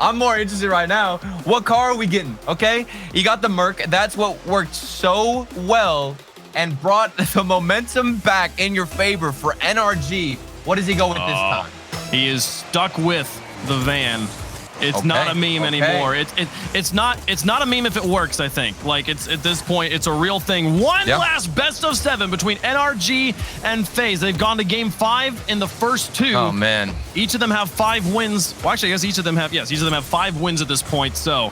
I'm more interested right now. What car are we getting? Okay, you got the Merc. That's what worked so well and brought the momentum back in your favor for NRG. What does he go with this time? He is stuck with the van. It's not a meme anymore. It's not a meme if it works, I think. Like, it's at this point, it's a real thing. One last best of 7 between NRG and FaZe. They've gone to game 5 in the first 2. Oh man. Each of them have 5 wins. Well, actually, I guess each of them have 5 wins at this point. So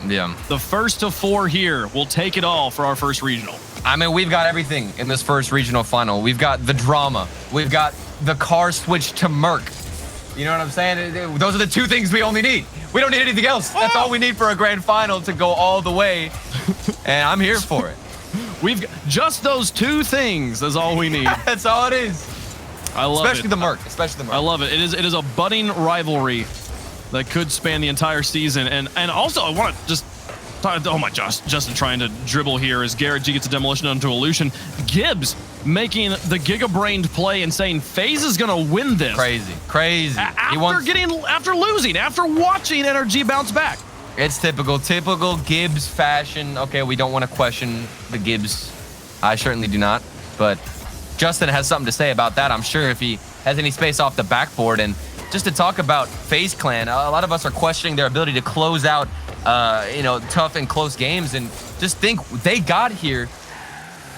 the first to 4 here will take it all for our first regional. I mean, we've got everything in this first regional final. We've got the drama. We've got the car switch to Merc. You know what I'm saying? Those are the 2 things we only need. We don't need anything else. That's all we need for a grand final to go all the way. And I'm here for it. We've got just those 2 things. That's all we need. That's all it is. I love it. Especially the Merc. I love it. It is a budding rivalry that could span the entire season. And also, I want to just oh my gosh, Justin trying to dribble here as Garrett G gets a demolition onto Illusion. Gibbs making the giga-brained play and saying FaZe is gonna win this. Crazy. After losing, after watching NRG bounce back. It's typical Gibbs fashion. Okay, we don't want to question the Gibbs. I certainly do not. But Justin has something to say about that, I'm sure, if he has any space off the backboard. And just to talk about FaZe Clan, a lot of us are questioning their ability to close out tough and close games, and just think they got here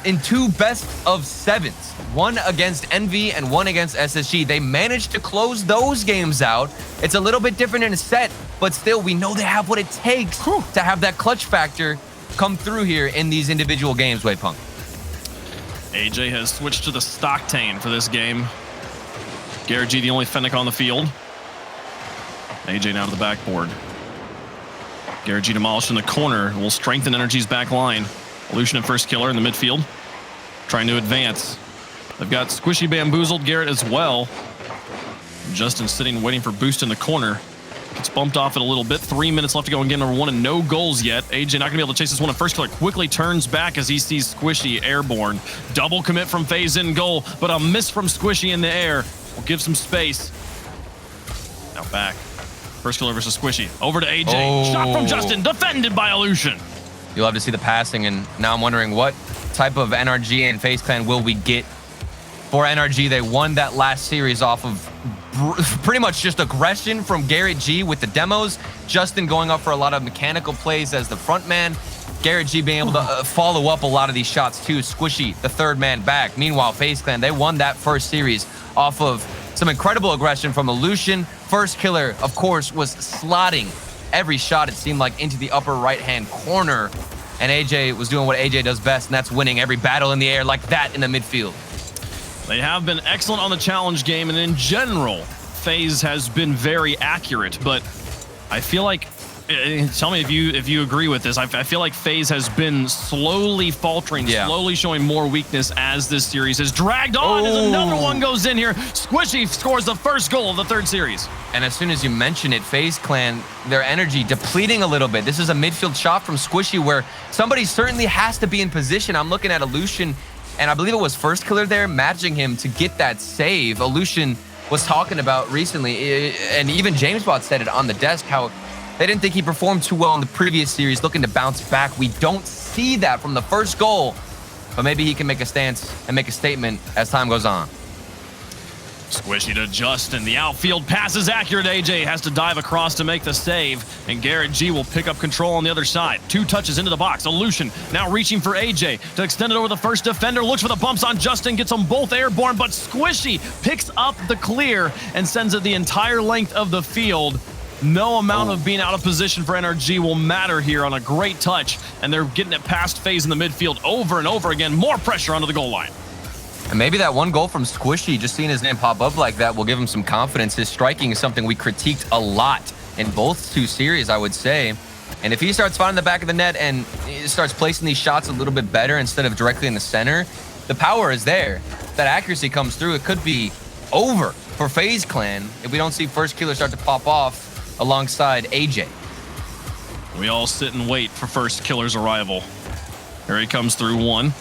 in 2 best of 7s, one against Envy and one against SSG. They managed to close those games out. It's a little bit different in a set, but still, we know they have what it takes to have that clutch factor come through here in these individual games, Waypunk. AJ has switched to the Stocktane for this game. Garrett G, the only Fennec on the field. AJ now to the backboard. Garrett G demolished in the corner will strengthen NRG's back line. Illusion and Firstkiller in the midfield, trying to advance. They've got Squishy bamboozled Garrett as well. Justin sitting waiting for boost in the corner. Gets bumped off it a little bit. 3 minutes left to go in game number 1 and no goals yet. AJ not gonna be able to chase this one. And Firstkiller quickly turns back as he sees Squishy airborne. Double commit from FaZe in goal, but a miss from Squishy in the air will give some space. Now back. Firstkiller versus Squishy. Over to AJ. Shot from Justin, defended by Illusion. You'll have to see the passing, and now I'm wondering what type of NRG and FaZe Clan will we get for NRG. They won that last series off of pretty much just aggression from Garrett G with the demos. Justin going up for a lot of mechanical plays as the front man. Garrett G being able to follow up a lot of these shots too. Squishy, the 3rd man back. Meanwhile, FaZe Clan, they won that first series off of some incredible aggression from Illusion. Firstkiller, of course, was slotting every shot, it seemed like, into the upper right-hand corner. And AJ was doing what AJ does best, and that's winning every battle in the air like that in the midfield. They have been excellent on the challenge game, and in general, FaZe has been very accurate. But I feel like, tell me if you agree with this, I feel like FaZe has been slowly faltering, slowly showing more weakness as this series has dragged on. As another one goes in here, Squishy scores the first goal of the 3rd series. And as soon as you mention it, FaZe Clan, their energy depleting a little bit. This is a midfield shot from Squishy where somebody certainly has to be in position. I'm looking at Illusion, and I believe it was Firstkiller there matching him to get that save. Illusion was talking about recently, and even JamesBot said it on the desk, how they didn't think he performed too well in the previous series, looking to bounce back. We don't see that from the first goal, but maybe he can make a stance and make a statement as time goes on. Squishy to Justin. The outfield pass is accurate. AJ has to dive across to make the save, and Garrett G will pick up control on the other side. 2 touches into the box. Illusion now reaching for AJ to extend it over the first defender. Looks for the bumps on Justin, gets them both airborne, but Squishy picks up the clear and sends it the entire length of the field. No amount of being out of position for NRG will matter here on a great touch, and they're getting it past FaZe in the midfield over and over again. More pressure onto the goal line. And maybe that one goal from Squishy, just seeing his name pop up like that, will give him some confidence. His striking is something we critiqued a lot in both 2 series, I would say. And if he starts finding the back of the net and he starts placing these shots a little bit better instead of directly in the center, the power is there. That accuracy comes through. It could be over for FaZe Clan if we don't see Firstkiller start to pop off alongside AJ. We all sit and wait for Firstkiller's arrival. Here he comes through 1.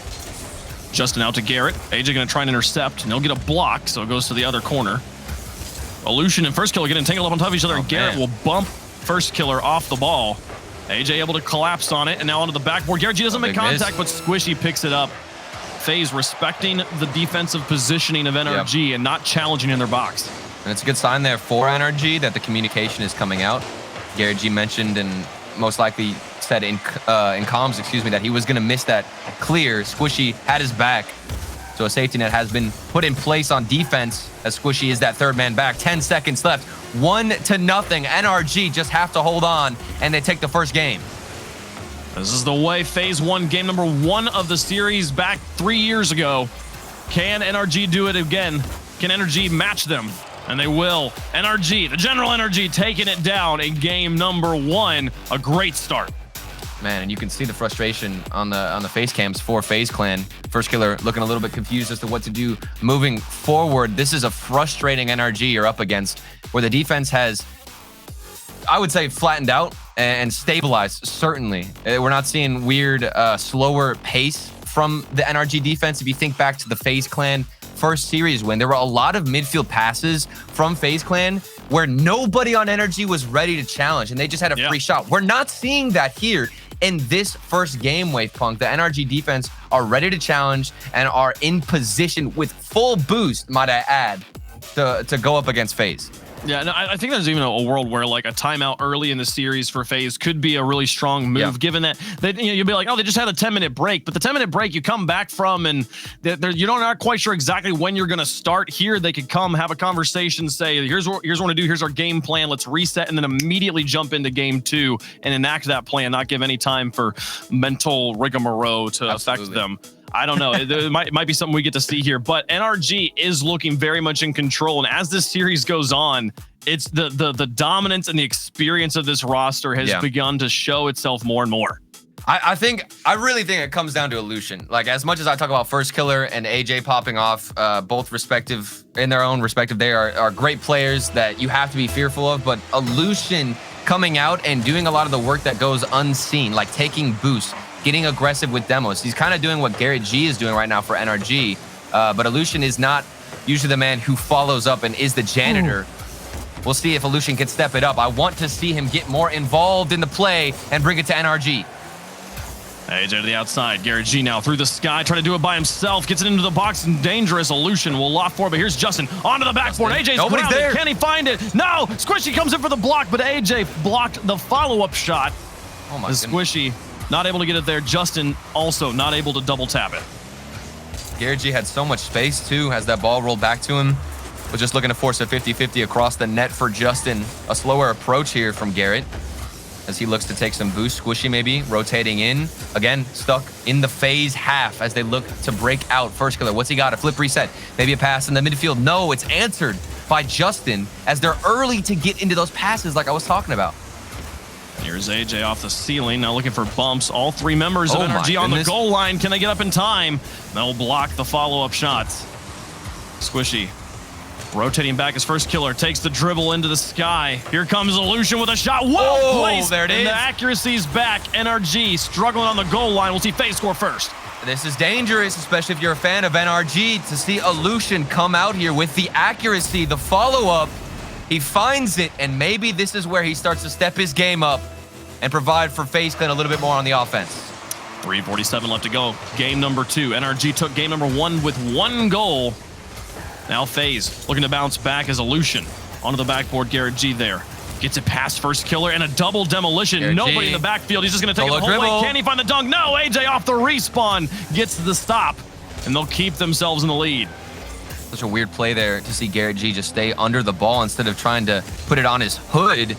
Justin out to Garrett. AJ gonna try and intercept, and he'll get a block, so it goes to the other corner. Illusion and Firstkiller get entangled up on top of each other, and Garrett will bump Firstkiller off the ball. AJ able to collapse on it, and now onto the backboard. Garrett G doesn't make contact, but Squishy picks it up. FaZe respecting the defensive positioning of NRG and not challenging in their box. And it's a good sign there for NRG that the communication is coming out. Garrett G mentioned and most likely said in comms, excuse me, that he was going to miss that clear. Squishy had his back. So a safety net has been put in place on defense as Squishy is that third man back. 10 seconds left. 1-0. NRG just have to hold on, and they take the first game. This is the way FaZe won game number 1 of the series back 3 years ago. Can NRG do it again? Can NRG match them? And they will. NRG, the General NRG, taking it down in game number 1. A great start. Man, and you can see the frustration on the face cams for FaZe Clan. Firstkiller looking a little bit confused as to what to do moving forward. This is a frustrating NRG you're up against, where the defense has, I would say, flattened out and stabilized, certainly. We're not seeing weird, slower pace from the NRG defense. If you think back to the FaZe Clan first series win, there were a lot of midfield passes from FaZe Clan where nobody on NRG was ready to challenge, and they just had a free shot. We're not seeing that here in this first game, Wave Punk. The NRG defense are ready to challenge and are in position with full boost, might I add, to go up against FaZe. Yeah, no, I think there's even a world where like a timeout early in the series for FaZe could be a really strong move, given that you'll be like, oh, they just had a 10-minute break, but the 10-minute break you come back from, and you're not quite sure exactly when you're going to start. Here, they could come have a conversation, say, here's what we want to do, here's our game plan, let's reset, and then immediately jump into game 2 and enact that plan, not give any time for mental rigmarole to affect them. I don't know. It might be something we get to see here, but NRG is looking very much in control. And as this series goes on, it's the dominance and the experience of this roster has begun to show itself more and more. I really think it comes down to Illusion. Like, as much as I talk about Firstkiller and AJ popping off, both in their own respective, they are great players that you have to be fearful of, but Illusion coming out and doing a lot of the work that goes unseen, like taking boosts, getting aggressive with demos. He's kind of doing what Garrett G is doing right now for NRG, but Illusion is not usually the man who follows up and is the janitor. We'll see if Illusion can step it up. I want to see him get more involved in the play and bring it to NRG. AJ to the outside. Garrett G now through the sky, trying to do it by himself. Gets it into the box and dangerous. Illusion will lock for it, but here's Justin onto the backboard. AJ's Nobody's grounded. there. Can he find it? No! Squishy comes in for the block, but AJ blocked the follow-up shot. Oh my goodness. Squishy not able to get it there. Justin also not able to double tap it. Garrett G had so much space too as that ball rolled back to him. Was just looking to force a 50-50 across the net for Justin. A slower approach here from Garrett as he looks to take some boost. Squishy maybe rotating in. Again, stuck in the FaZe half as they look to break out. Firstkiller, what's he got? A flip reset. Maybe a pass in the midfield. No, it's answered by Justin as they're early to get into those passes like I was talking about. Here's AJ off the ceiling, now looking for bumps. All 3 members of NRG on the goal line. Can they get up in time? They'll block the follow-up shots. Squishy rotating back as Firstkiller takes the dribble into the sky. Here comes Illusion with a shot. Whoa, placed. There it is. And the accuracy's back. NRG struggling on the goal line. We'll see FaZe score first. This is dangerous, especially if you're a fan of NRG, to see Illusion come out here with the accuracy, the follow-up. He finds it, and maybe this is where he starts to step his game up and provide for FaZe Clan a little bit more on the offense. 3:47 left to go. Game number 2. NRG took game number 1 with 1 goal. Now FaZe looking to bounce back as Illusion. Onto the backboard, Garrett G there. Gets it past Firstkiller and a double demolition. Garrett Nobody G. in the backfield. He's just going to take it the whole dribble. way. Can he find the dunk? No, AJ off the respawn. Gets the stop, and they'll keep themselves in the lead. Such a weird play there to see Garrett G just stay under the ball instead of trying to put it on his hood.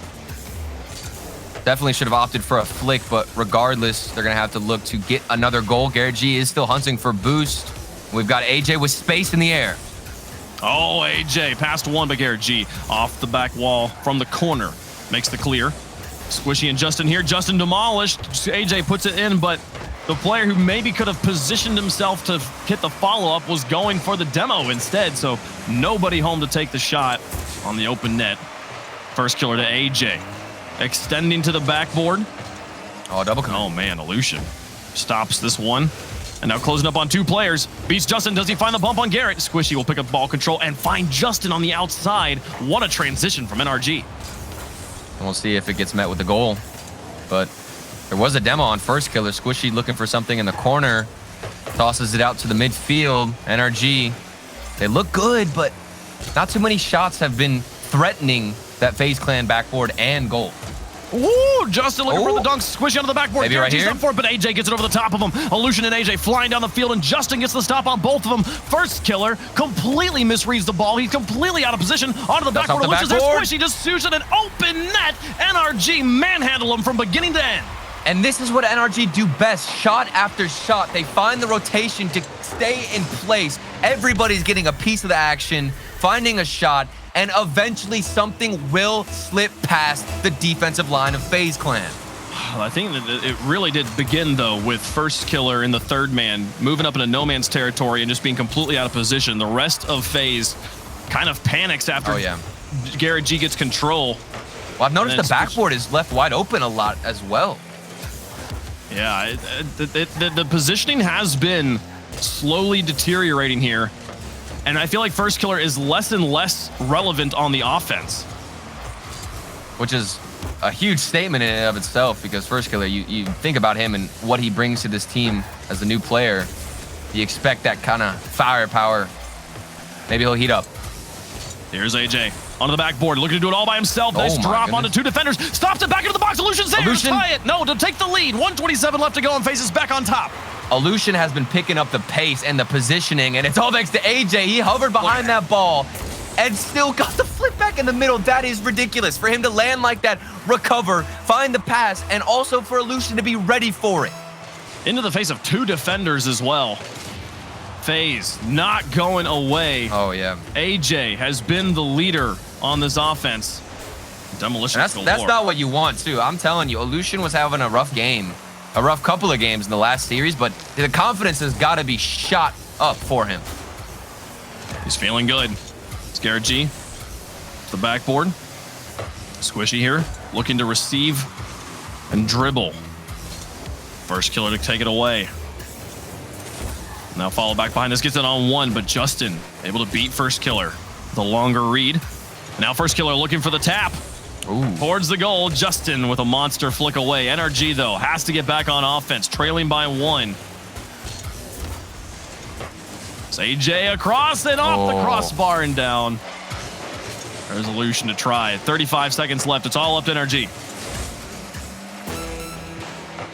Definitely should have opted for a flick, but regardless, they're going to have to look to get another goal. Garrett G is still hunting for boost. We've got AJ with space in the air. Oh, AJ past 1, but Garrett G off the back wall from the corner. Makes the clear. Squishy and Justin here. Justin demolished. AJ puts it in, but the player who maybe could have positioned himself to hit the follow-up was going for the demo instead, so nobody home to take the shot on the open net. Firstkiller to AJ. Extending to the backboard. Oh, double. Oh, man, Illusion stops this one. And now closing up on 2 players. Beats Justin. Does he find the bump on Garrett? Squishy will pick up ball control and find Justin on the outside. What a transition from NRG. And we'll see if it gets met with the goal. But there was a demo on Firstkiller. Squishy looking for something in the corner. Tosses it out to the midfield. NRG, they look good, but not too many shots have been threatening that FaZe Clan backboard and goal. Ooh, Justin looking for the dunk. Squishy onto the backboard. Maybe right here. Up for it, but AJ gets it over the top of him. Illusion and AJ flying down the field, and Justin gets the stop on both of them. Firstkiller completely misreads the ball. He's completely out of position. Onto the backboard. Illusion's there. Squishy just shoots at an open net. NRG manhandle him from beginning to end. And this is what NRG do best. Shot after shot. They find the rotation to stay in place. Everybody's getting a piece of the action, finding a shot, and eventually something will slip past the defensive line of FaZe Clan. I think that it really did begin, though, with Firstkiller in the third man, moving up into no man's territory and just being completely out of position. The rest of FaZe kind of panics after Garrett G gets control. Well, I've noticed the backboard is left wide open a lot as well. Yeah, the positioning has been slowly deteriorating here. And I feel like Firstkiller is less and less relevant on the offense. Which is a huge statement in and of itself, because Firstkiller, you think about him and what he brings to this team as a new player. You expect that kind of firepower. Maybe he'll heat up. Here's AJ onto the backboard, looking to do it all by himself. Nice drop onto two defenders. Stops it back into the box. Illusion's there to tie it. No, to take the lead. 1:27 left to go, and FaZe is back on top. Illusion has been picking up the pace and the positioning, and it's all thanks to AJ. He hovered behind that ball and still got the flip back in the middle. That is ridiculous. For him to land like that, recover, find the pass, and also for Illusion to be ready for it. Into the face of two defenders as well. FaZe not going away. Oh, yeah. AJ has been the leader on this offense. Demolition. That's not what you want, too. I'm telling you, Illusion was having a rough game. A rough couple of games in the last series, but the confidence has got to be shot up for him. He's feeling good. It's Garrett G. The backboard. Squishy here, looking to receive and dribble. Firstkiller to take it away. Now follow back behind this, gets it on one, but Justin able to beat Firstkiller. The longer read. Now Firstkiller looking for the tap. Ooh. Towards the goal, Justin with a monster flick away. NRG, though, has to get back on offense, trailing by one. It's AJ across and off the crossbar and down. There's Illusion to try. 35 seconds left. It's all up to NRG.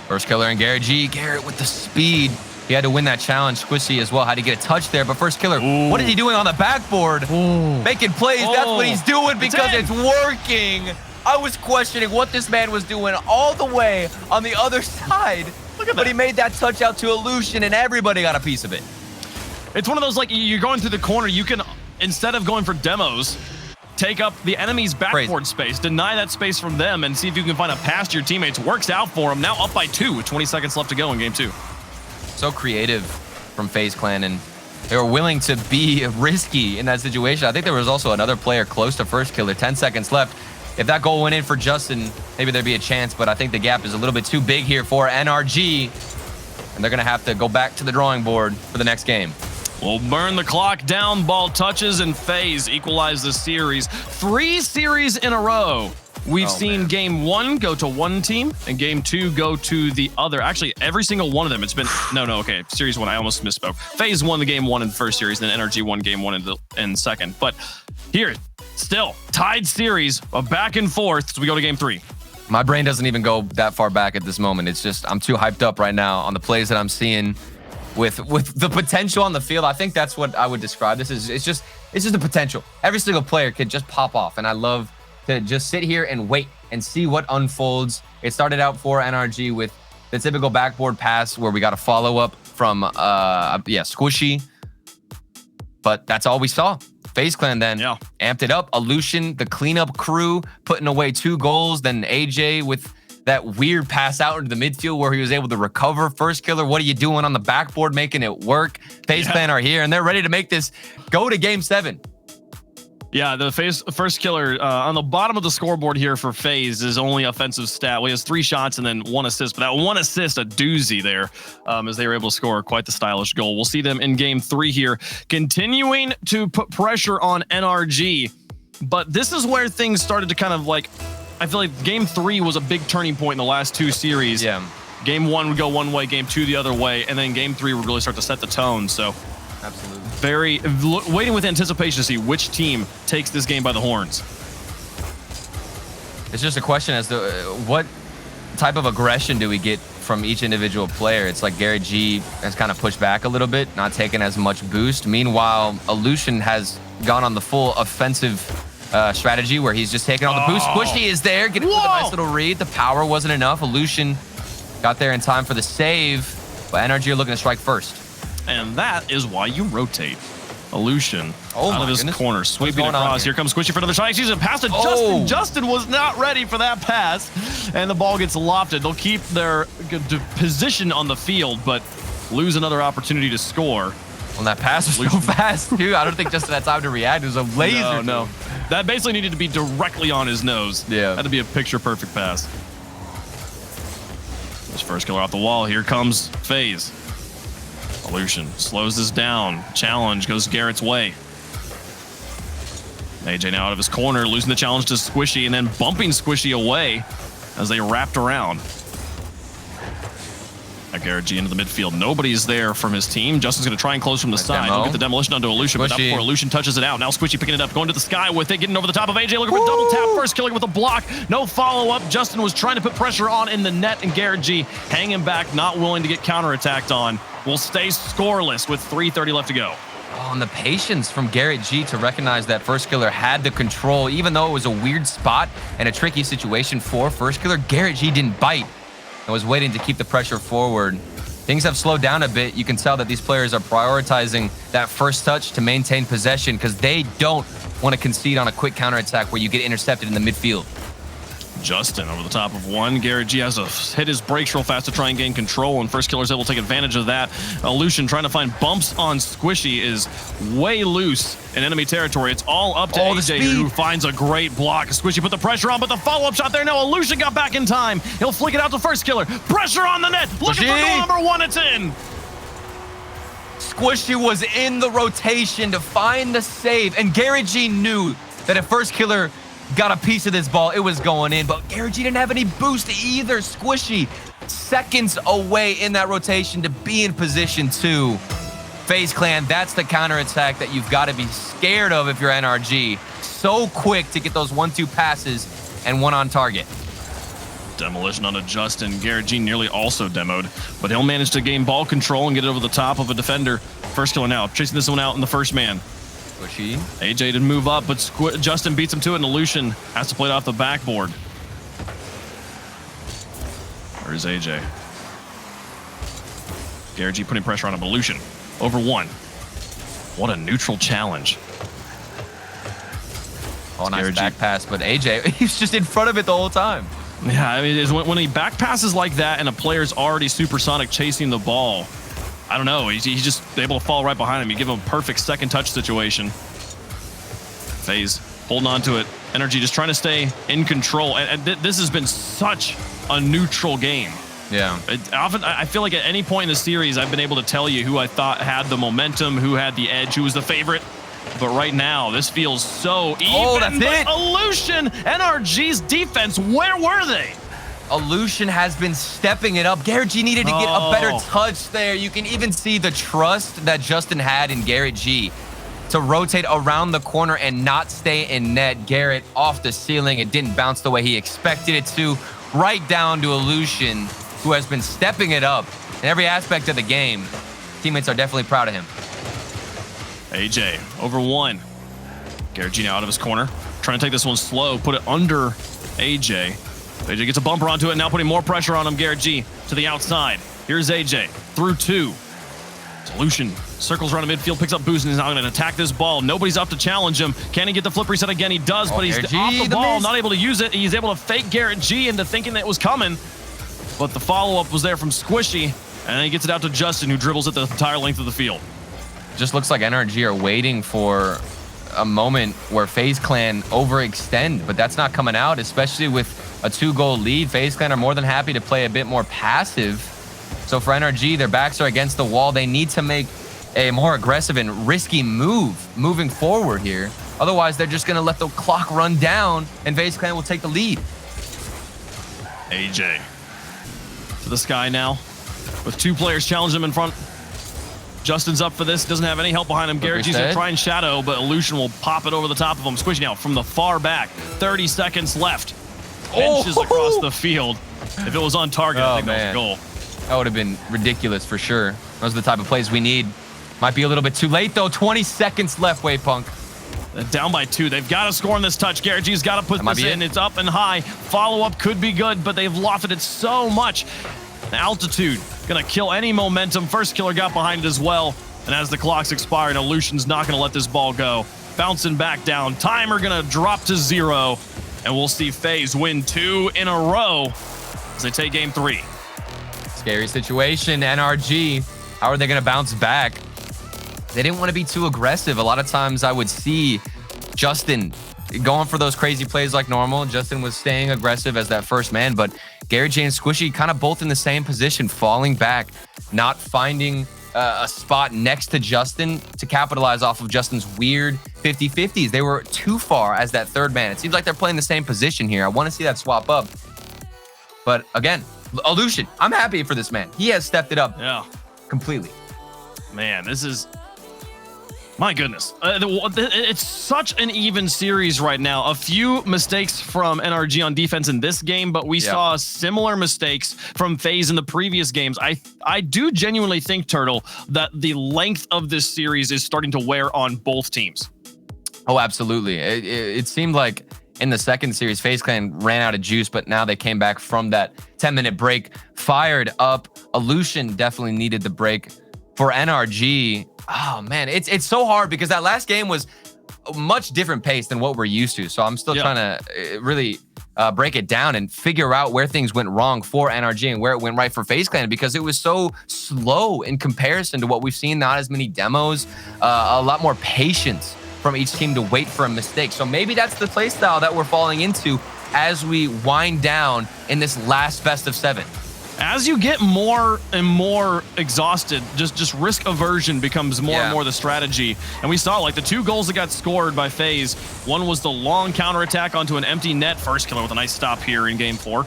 Firstkiller and Garrett G. Garrett with the speed. He had to win that challenge. Squishy as well had to get a touch there, but Firstkiller, what is he doing on the backboard? Making plays. That's what he's doing because it's working. I was questioning what this man was doing all the way on the other side. Look at that. But he made that touch out to Illusion, and everybody got a piece of it. It's one of those, like, you're going through the corner. You can, instead of going for demos, take up the enemy's backboard space, deny that space from them, and see if you can find a pass to your teammates. Works out for him. Now up by 2 with 20 seconds left to go in game 2. So creative from FaZe Clan, and they were willing to be risky in that situation. I think there was also another player close to Firstkiller. 10 seconds left. If that goal went in for Justin, maybe there'd be a chance, but I think the gap is a little bit too big here for NRG, and they're going to have to go back to the drawing board for the next game. We'll burn the clock down. Ball touches, and FaZe equalize the series. 3 series in a row. We've seen game 1 go to one team and game 2 go to the other. Actually, every single one of them. It's been okay. Series 1, I almost misspoke. FaZe won the game 1 in the first series, then NRG won game 1 in the second. But here, still tied series, a back and forth as we go to game 3. My brain doesn't even go that far back at this moment. It's just I'm too hyped up right now on the plays that I'm seeing with the potential on the field. I think that's what I would describe this as. It's just the potential. Every single player could just pop off, and I love to just sit here and wait and see what unfolds. It started out for NRG with the typical backboard pass where we got a follow-up from Squishy, but that's all we saw. FaZe Clan then amped it up. Illusion, the cleanup crew, putting away 2 goals. Then AJ with that weird pass out into the midfield where he was able to recover. Firstkiller, what are you doing on the backboard, making it work? FaZe Clan are here, and they're ready to make this go to game 7. Yeah, the Firstkiller on the bottom of the scoreboard here for FaZe is only offensive stat. Well, he has 3 shots and then 1 assist, but that 1 assist, a doozy there, as they were able to score quite the stylish goal. We'll see them in game 3 here, continuing to put pressure on NRG. But this is where things started to kind of like I feel like game 3 was a big turning point in the last 2 series. Yeah. Game 1 would go one way, game 2 the other way, and then game 3 would really start to set the tone. So Absolutely. Waiting with anticipation to see which team takes this game by the horns. It's just a question as to what type of aggression do we get from each individual player. It's like Garrett G has kind of pushed back a little bit, not taking as much boost. Meanwhile, Illusion has gone on the full offensive strategy where he's just taking all the boost. Squishy is there, getting a nice little read. The power wasn't enough. Illusion got there in time for the save, but NRG are looking to strike first. And that is why you rotate. Illusion out of his corner, sweeping across. Here comes Squishy for another shot. He's pass to Justin. Justin was not ready for that pass, and the ball gets lofted. They'll keep their position on the field, but lose another opportunity to score. Well, that pass was so fast, too. I don't think Justin had time to react. It was a laser. No. That basically needed to be directly on his nose. Yeah. Had to be a picture-perfect pass. This Firstkiller off the wall. Here comes FaZe. Illusion slows this down. Challenge goes Garrett's way. AJ now out of his corner, losing the challenge to Squishy and then bumping Squishy away as they wrapped around. Garrett G into the midfield. Nobody's there from his team. Justin's going to try and close from the side. He'll get the demolition onto Illusion, but not before Illusion touches it out. Now Squishy picking it up, going to the sky with it, getting over the top of AJ, looking for a double tap. Firstkiller with a block. No follow-up. Justin was trying to put pressure on in the net, and Garrett G hanging back, not willing to get counterattacked on. Will stay scoreless with 3:30 left to go. Oh, and the patience from Garrett G to recognize that Firstkiller had the control, even though it was a weird spot and a tricky situation for Firstkiller. Garrett G didn't bite and was waiting to keep the pressure forward. Things have slowed down a bit. You can tell that these players are prioritizing that first touch to maintain possession because they don't want to concede on a quick counterattack where you get intercepted in the midfield. Justin over the top of one. Garrett G has to hit his brakes real fast to try and gain control, and Firstkiller's able to take advantage of that. Illusion trying to find bumps on Squishy is way loose in enemy territory. It's all up to AJ, who finds a great block. Squishy put the pressure on, but the follow-up shot there. No, Illusion got back in time. He'll flick it out to Firstkiller. Pressure on the net. Looking for goal number 1. It's in. Squishy was in the rotation to find the save, and Garrett G knew that if Firstkiller got a piece of this ball, it was going in, but Garrett G didn't have any boost either. Squishy seconds away in that rotation to be in position 2. FaZe Clan, that's the counterattack that you've got to be scared of if you're NRG. So quick to get those 1-2 passes and one on target. Demolition onto Justin. Garrett G nearly also demoed, but he'll manage to gain ball control and get it over the top of a defender. Firstkiller now chasing this one out in the first man. Squishy. AJ didn't move up, but Justin beats him to it, and Illusion has to play it off the backboard. Where's AJ? Garrett G putting pressure on him. Illusion over 1. What a neutral challenge. Oh, nice back pass, but AJ, he's just in front of it the whole time. Yeah, I mean, when he back passes like that and a player's already supersonic chasing the ball, I don't know. He's just able to fall right behind him. You give him a perfect second touch situation. FaZe holding on to it. NRG just trying to stay in control. And this has been such a neutral game. Yeah. I feel like at any point in the series, I've been able to tell you who I thought had the momentum, who had the edge, who was the favorite. But right now, this feels so even. Oh, that's it. Illusion, NRG's defense, where were they? Illusion has been stepping it up. Garrett G needed to get a better touch there. You can even see the trust that Justin had in Garrett G to rotate around the corner and not stay in net. Garrett off the ceiling. It didn't bounce the way he expected it to. Right down to Illusion, who has been stepping it up in every aspect of the game. Teammates are definitely proud of him. AJ over 1. Garrett G now out of his corner. Trying to take this one slow, put it under AJ. AJ gets a bumper onto it, now putting more pressure on him. Garrett G to the outside. Here's AJ through 2. Illusion circles around the midfield, picks up boost, and is now going to attack this ball. Nobody's up to challenge him. Can he get the flip reset again? He does, but he's off the ball, not able to use it. He's able to fake Garrett G into thinking that it was coming, but the follow-up was there from Squishy, and then he gets it out to Justin, who dribbles it the entire length of the field. Just looks like NRG are waiting for a moment where FaZe Clan overextend, but that's not coming out, especially with a 2-goal lead. FaZe Clan are more than happy to play a bit more passive. So for NRG, their backs are against the wall. They need to make a more aggressive and risky move moving forward here. Otherwise, they're just going to let the clock run down and FaZe Clan will take the lead. AJ to the sky now with 2 players challenge him in front. Justin's up for this, doesn't have any help behind him. GaryG's gonna try and shadow, but Illusion will pop it over the top of him. Squishy now from the far back. 30 seconds left. Inches across the field. If it was on target, I think that was a goal. That would have been ridiculous for sure. Those are the type of plays we need. Might be a little bit too late though. 20 seconds left, Wavepunk. Down by 2. They've got to score on this touch. GaryG's got to put this in. It's up and high. Follow-up could be good, but they've lofted it so much. The altitude gonna kill any momentum. Firstkiller got behind it as well. And as the clock's expiring, Illusion's not gonna let this ball go. Bouncing back down. Timer gonna drop to 0. And we'll see FaZe win 2 in a row as they take game 3. Scary situation. NRG, how are they gonna bounce back? They didn't want to be too aggressive. A lot of times I would see Justin going for those crazy plays like normal. Justin was staying aggressive as that first man, but GaryG and Squishy kind of both in the same position, falling back, not finding a spot next to Justin to capitalize off of Justin's weird 50-50s. They were too far as that third man. It seems like they're playing the same position here. I want to see that swap up. But again, Illusion, I'm happy for this man. He has stepped it up completely. Man, this is... My goodness. It's such an even series right now. A few mistakes from NRG on defense in this game, but we saw similar mistakes from FaZe in the previous games. I do genuinely think, Turtle, that the length of this series is starting to wear on both teams. Oh, absolutely. It seemed like in the second series, FaZe Clan ran out of juice, but now they came back from that 10-minute break, fired up. Illusion definitely needed the break. For NRG, oh man, it's so hard because that last game was a much different pace than what we're used to. So I'm still trying to really break it down and figure out where things went wrong for NRG and where it went right for FaZe Clan, because it was so slow in comparison to what we've seen. Not as many demos, a lot more patience from each team to wait for a mistake. So maybe that's the play style that we're falling into as we wind down in this last best of 7. As you get more and more exhausted, just risk aversion becomes more and more the strategy. And we saw like the 2 goals that got scored by FaZe. One was the long counterattack onto an empty net. Firstkiller with a nice stop here in game 4.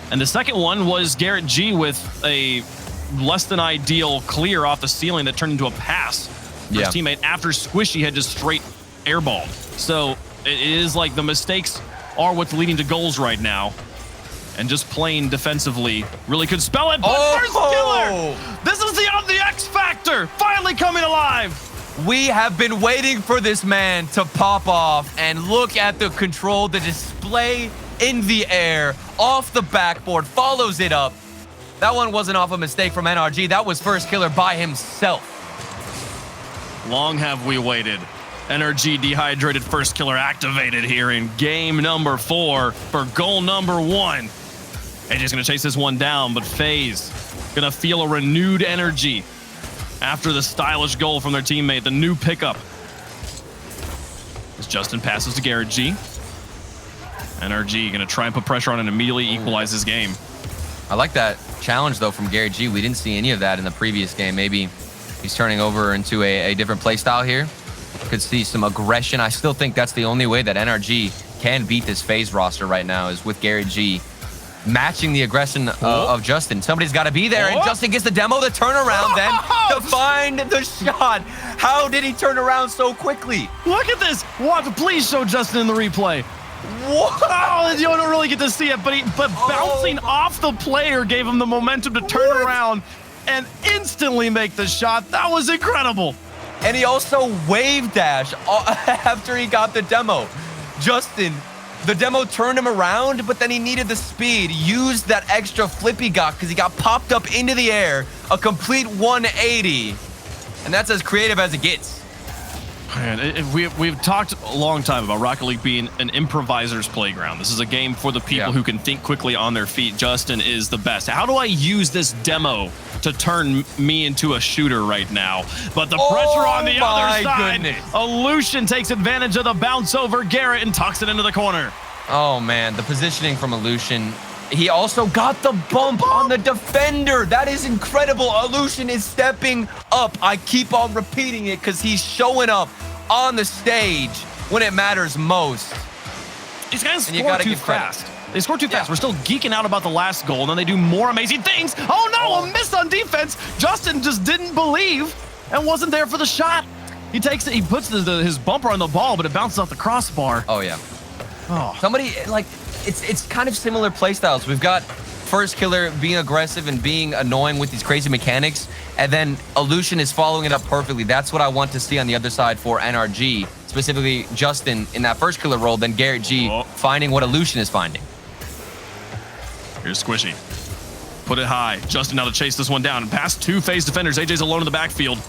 And the second one was GaryG with a less than ideal clear off the ceiling that turned into a pass for his teammate after Squishy had just straight airballed. So it is like the mistakes are what's leading to goals right now. And just playing defensively really could spell it. But Firstkiller! This is the X Factor finally coming alive. We have been waiting for this man to pop off, and look at the control, the display in the air, off the backboard, follows it up. That one wasn't off a mistake from NRG. That was Firstkiller by himself. Long have we waited. NRG dehydrated Firstkiller activated here in game number 4 for goal number 1. AJ's gonna chase this one down, but FaZe gonna feel a renewed energy after the stylish goal from their teammate, the new pickup. As Justin passes to GaryG. NRG gonna try and put pressure on and immediately equalize this game. I like that challenge though from GaryG. We didn't see any of that in the previous game. Maybe he's turning over into a different play style here. Could see some aggression. I still think that's the only way that NRG can beat this FaZe roster right now, is with GaryG matching the aggression of Justin. Somebody's got to be there, and Justin gets the demo, the turnaround then to find the shot. How did he turn around so quickly? Look at this. Please show Justin in the replay. Wow, you don't really get to see it, but bouncing off the player gave him the momentum to turn around and instantly make the shot. That was incredible. And he also wave dashed after he got the demo. Justin, the demo turned him around, but then he needed the speed. Used that extra flip he got because he got popped up into the air, a complete 180. And that's as creative as it gets. Man, we've talked a long time about Rocket League being an improviser's playground. This is a game for the people who can think quickly on their feet. Justin is the best. How do I use this demo to turn me into a shooter right now? But the pressure on the other side. Illusion takes advantage of the bounce over Garrett and tucks it into the corner. Oh man, the positioning from Illusion. He also got the bump on the defender. That is incredible. Illusion is stepping up. I keep on repeating it because he's showing up on the stage when it matters most. He's going to score too fast. They score too fast. We're still geeking out about the last goal, and then they do more amazing things. Oh no, a miss on defense. Justin just didn't believe and wasn't there for the shot. He puts his bumper on the ball, but it bounces off the crossbar. Oh yeah. Oh. Somebody, like, it's kind of similar play styles. We've got Firstkiller being aggressive and being annoying with these crazy mechanics, and then Illusion is following it up perfectly. That's what I want to see on the other side for NRG, specifically Justin in that Firstkiller role, then Garrett G finding what Illusion is finding. Here's Squishy. Put it high. Justin now to chase this one down and past two FaZe defenders. AJ's alone in the backfield.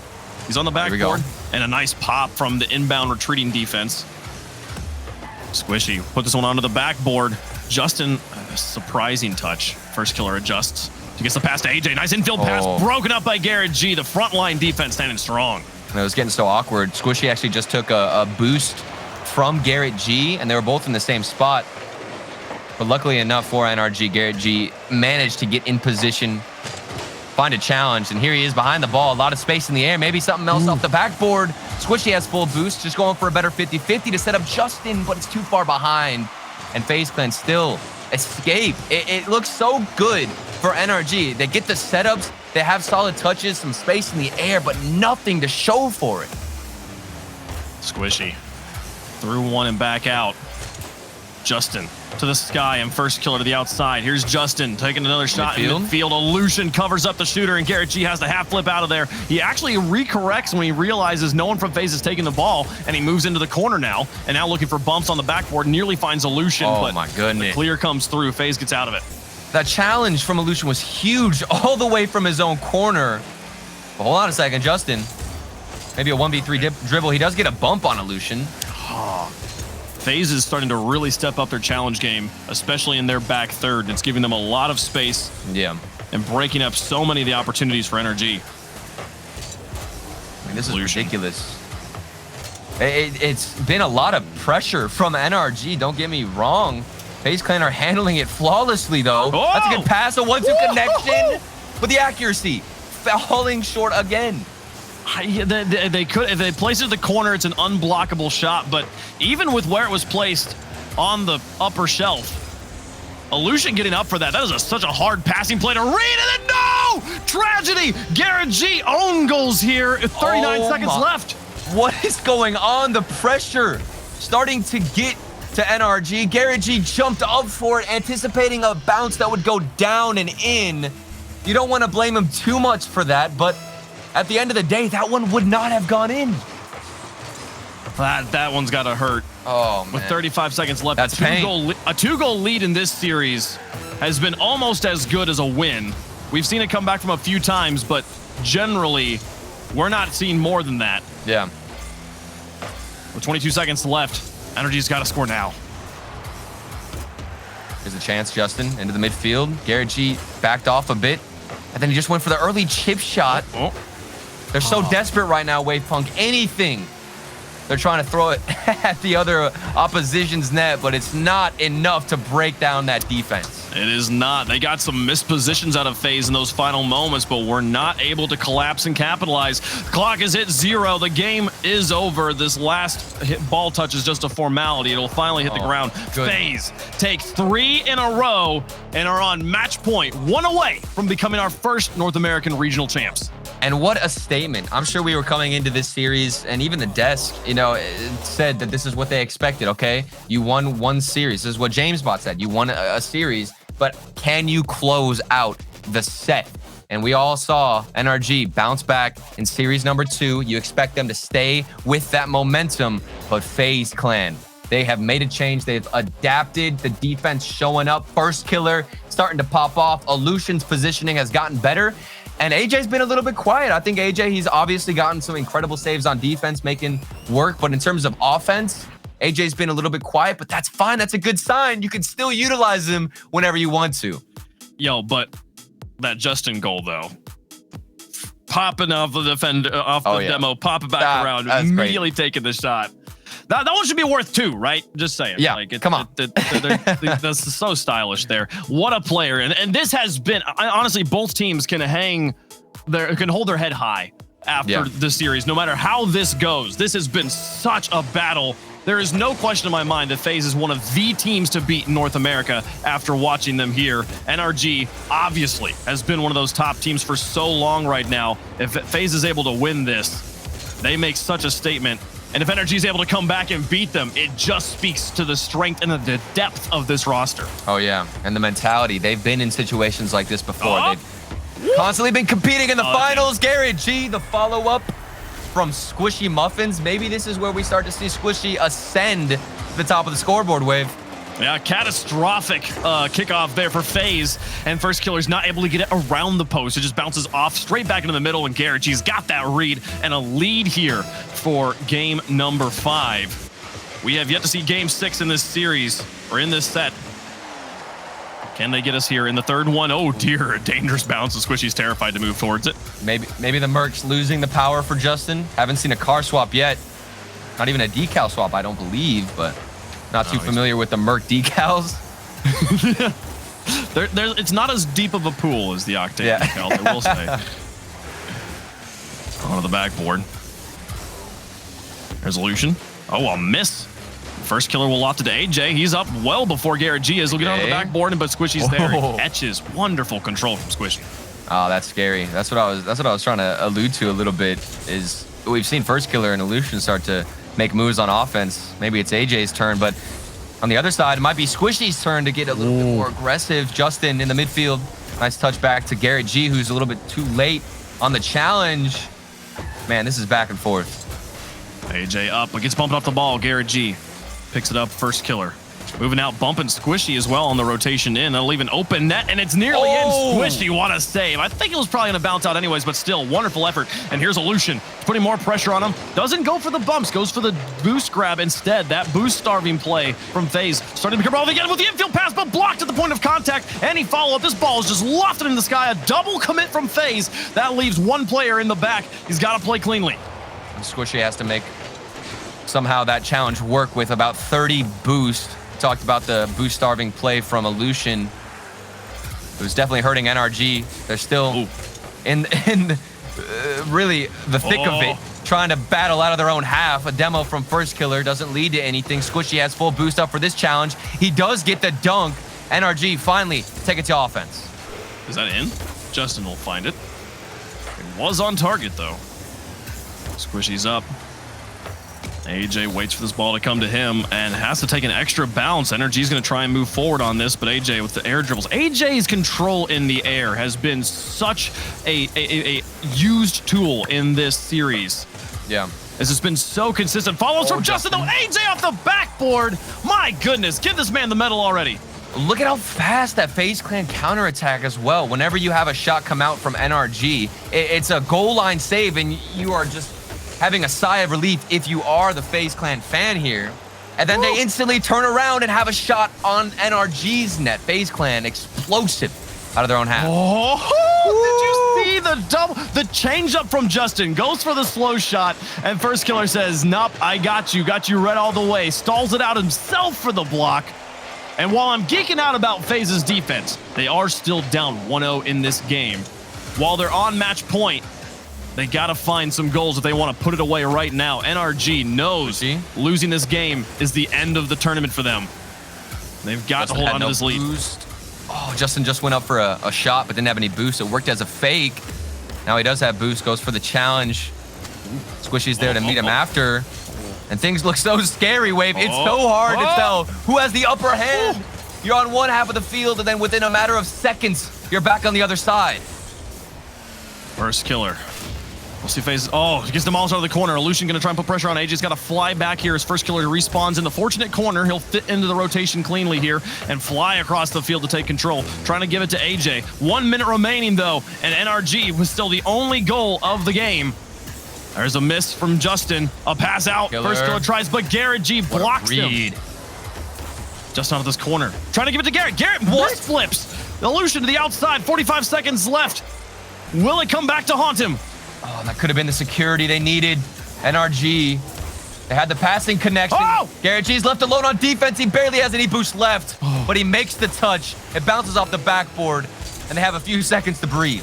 He's on the backboard. And a nice pop from the inbound retreating defense. Squishy put this one onto the backboard. Justin, a surprising touch. Firstkiller adjusts. He gets the pass to AJ. Nice infield pass broken up by Garrett G. The front line defense standing strong. It was getting so awkward. Squishy actually just took a boost from Garrett G, and they were both in the same spot. But luckily enough for NRG, Garrett G managed to get in position, find a challenge, and here he is behind the ball. A lot of space in the air. Maybe something else off the backboard. Squishy has full boost, just going for a better 50-50 to set up Justin, but it's too far behind. And FaZe Clan still escape. It looks so good for NRG. They get the setups, they have solid touches, some space in the air, but nothing to show for it. Squishy through one and back out. Justin to the sky and Firstkiller to the outside. Here's Justin taking another shot in midfield. Illusion covers up the shooter, and Garrett G has the half flip out of there. He actually recorrects when he realizes no one from FaZe is taking the ball, and he moves into the corner now, and now looking for bumps on the backboard. Nearly finds Illusion, but my goodness, the clear comes through. FaZe gets out of it. That challenge from Illusion was huge, all the way from his own corner. But hold on a second, Justin. Maybe a 1v3 dribble. He does get a bump on Illusion. FaZe is starting to really step up their challenge game, especially in their back third. It's giving them a lot of space. Yeah. And breaking up so many of the opportunities for NRG. I mean, this is ridiculous. It's been a lot of pressure from NRG, don't get me wrong. FaZe Clan are handling it flawlessly, though. Oh! That's a good pass, a 1-2 connection. But the accuracy, falling short again. They could, if they place it in the corner, it's an unblockable shot. But even with where it was placed on the upper shelf, Illusion getting up for that. That is such a hard passing play to read, and then no! Tragedy! Garrett G own goals here. 39 seconds left. What is going on? The pressure starting to get to NRG. Garrett G jumped up for it, anticipating a bounce that would go down and in. You don't want to blame him too much for that, but at the end of the day, that one would not have gone in. That one's got to hurt. Oh, man. With 35 seconds left, That's pain. A two-goal lead in this series has been almost as good as a win. We've seen it come back from a few times, but generally, we're not seeing more than that. Yeah. With 22 seconds left, NRG's got to score now. Here's a chance, Justin, into the midfield. Garrett G backed off a bit, and then he just went for the early chip shot. They're so desperate right now, Wavepunk. Anything. They're trying to throw it at the other opposition's net, but it's not enough to break down that defense. It is not. They got some missed positions out of FaZe in those final moments, but we're not able to collapse and capitalize. The clock is hit 0. The game is over. This last ball touch is just a formality. It'll finally hit the ground. Good. FaZe take 3 in a row and are on match point, 1 away from becoming our first North American regional champs. And what a statement. I'm sure we were coming into this series, and even the desk, you know, it said that this is what they expected, okay? You won one series. This is what JamesBot said. You won a series, but can you close out the set? And we all saw NRG bounce back in series number 2. You expect them to stay with that momentum, but FaZe Clan, they have made a change. They've adapted. The defense showing up. Firstkiller starting to pop off. Illusion's positioning has gotten better. And AJ's been a little bit quiet. I think AJ, he's obviously gotten some incredible saves on defense, making work. But in terms of offense, AJ's been a little bit quiet, but that's fine. That's a good sign. You can still utilize him whenever you want to. Yo, but that Justin goal, though. Popping off the demo, pop it back around, immediately taking the shot. That one should be worth 2, right? Just saying. Yeah, come on. That's so stylish there. What a player. And this has been, honestly, both teams can hold their head high after the series, no matter how this goes. This has been such a battle There is no question in my mind that FaZe is one of the teams to beat in North America after watching them here. NRG obviously has been one of those top teams for so long right now. If FaZe is able to win this, they make such a statement. And if NRG is able to come back and beat them, it just speaks to the strength and the depth of this roster. Oh, yeah. And the mentality. They've been in situations like this before. Oh. They've constantly been competing in the finals. Garrett G, the follow-up from Squishy Muffins. Maybe this is where we start to see Squishy ascend to the top of the scoreboard, Wave. Yeah, catastrophic kickoff there for FaZe, and Firstkiller's not able to get it around the post. It just bounces off straight back into the middle, and Garrett G's got that read and a lead here for game number 5. We have yet to see game 6 in this series, or in this set. Can they get us here in the third one? Oh dear, a dangerous bounce, and Squishy's terrified to move towards it. Maybe the Merc's losing the power for Justin. Haven't seen a car swap yet. Not even a decal swap, I don't believe, but not too familiar with the Merc decals. It's not as deep of a pool as the Octane decal, I will say. Onto the backboard. There's Lucian. Oh, a miss. Firstkiller will loft it to AJ. He's up well before Garrett G is. He'll get onto the backboard, but Squishy's there. He catches. Wonderful control from Squishy. Oh, that's scary. That's what I was trying to allude to a little bit. Is we've seen Firstkiller and Illusion start to make moves on offense. Maybe it's AJ's turn, but on the other side, it might be Squishy's turn to get a little bit more aggressive. Justin in the midfield. Nice touch back to Garrett G, who's a little bit too late on the challenge. Man, this is back and forth. AJ up, but gets bumped off the ball. Garrett G picks it up. Firstkiller moving out, bumping Squishy as well on the rotation in. That'll leave an open net, and it's nearly in. Squishy, what a save. I think it was probably going to bounce out anyways, but still, wonderful effort. And here's Illusion putting more pressure on him. Doesn't go for the bumps, goes for the boost grab instead. That boost starving play from FaZe. Starting to become relevant again with the infield pass, but blocked at the point of contact. Any follow-up. This ball is just lofted in the sky. A double commit from FaZe. That leaves one player in the back. He's got to play cleanly. Squishy has to make somehow that challenge work with about 30 boost. Talked about the boost starving play from Illusion. It was definitely hurting NRG. They're still in really the thick of it, trying to battle out of their own half. A demo from Firstkiller doesn't lead to anything. Squishy has full boost up for this challenge. He does get the dunk. NRG finally take it to offense. Is that in? Justin will find it. It was on target though. Squishy's up. AJ waits for this ball to come to him and has to take an extra bounce. NRG's going to try and move forward on this, but AJ with the air dribbles. AJ's control in the air has been such a used tool in this series. Yeah. As it's been so consistent. Follows from Justin, though. AJ off the backboard. My goodness, give this man the medal already. Look at how fast that FaZe Clan counterattack as well. Whenever you have a shot come out from NRG, it's a goal line save, and you are just having a sigh of relief if you are the FaZe Clan fan here. And then they instantly turn around and have a shot on NRG's net. FaZe Clan explosive out of their own half. Oh, did you see the double? The change up from Justin goes for the slow shot, and Firstkiller says, nope, I got you red all the way. Stalls it out himself for the block. And while I'm geeking out about FaZe's defense, they are still down 1-0 in this game. While they're on match point, they got to find some goals if they want to put it away right now. NRG knows losing this game is the end of the tournament for them. They've got to hold on to this lead. Boost. Oh, Justin just went up for a shot, but didn't have any boost. It worked as a fake. Now he does have boost, goes for the challenge. Squishy's there to meet him after. And things look so scary, Wave. It's so hard to tell who has the upper hand. You're on one half of the field, and then within a matter of seconds, you're back on the other side. Firstkiller. We'll see FaZe. Oh, he gets demolished out of the corner. Illusion going to try and put pressure on AJ. He's got to fly back here as Firstkiller respawns in the fortunate corner. He'll fit into the rotation cleanly here and fly across the field to take control. Trying to give it to AJ. 1 minute remaining, though, and NRG was still the only goal of the game. There's a miss from Justin. A pass out. Firstkiller tries, but Garrett G blocks him. Just out of this corner. Trying to give it to Garrett. Garrett flips. Illusion to the outside. 45 seconds left. Will it come back to haunt him? Oh, that could have been the security they needed. NRG, they had the passing connection. Garrett G's left alone on defense. He barely has any boost left, but he makes the touch. It bounces off the backboard, and they have a few seconds to breathe.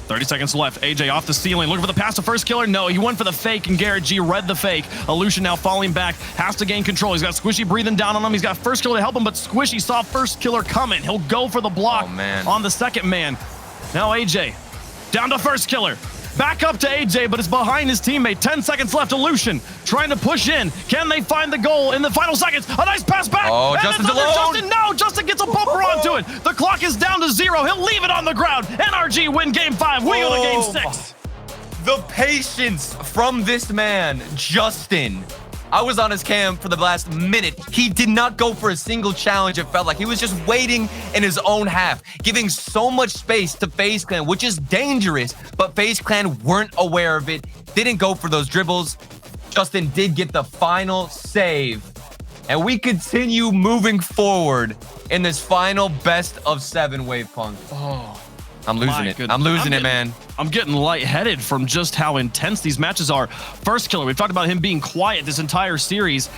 30 seconds left. AJ off the ceiling, looking for the pass to Firstkiller. No, he went for the fake, and Garrett G read the fake. Illusion now falling back, has to gain control. He's got Squishy breathing down on him. He's got Firstkiller to help him, but Squishy saw Firstkiller coming. He'll go for the block on the second man. Now AJ down to Firstkiller. Back up to AJ, but it's behind his teammate. 10 seconds left. Illusion trying to push in. Can they find the goal in the final seconds? A nice pass back. Oh, Justin's alone. Justin, no. Justin gets a bumper onto it. The clock is down to 0. He'll leave it on the ground. NRG win game 5. We go to game 6. The patience from this man, Justin. I was on his cam for the last minute. He did not go for a single challenge, it felt like. He was just waiting in his own half, giving so much space to FaZe Clan, which is dangerous, but FaZe Clan weren't aware of it, didn't go for those dribbles. Justin did get the final save, and we continue moving forward in this final best of 7 wave punk. Oh, I'm losing it. I'm losing it, man. I'm getting lightheaded from just how intense these matches are. Firstkiller, we've talked about him being quiet this entire series.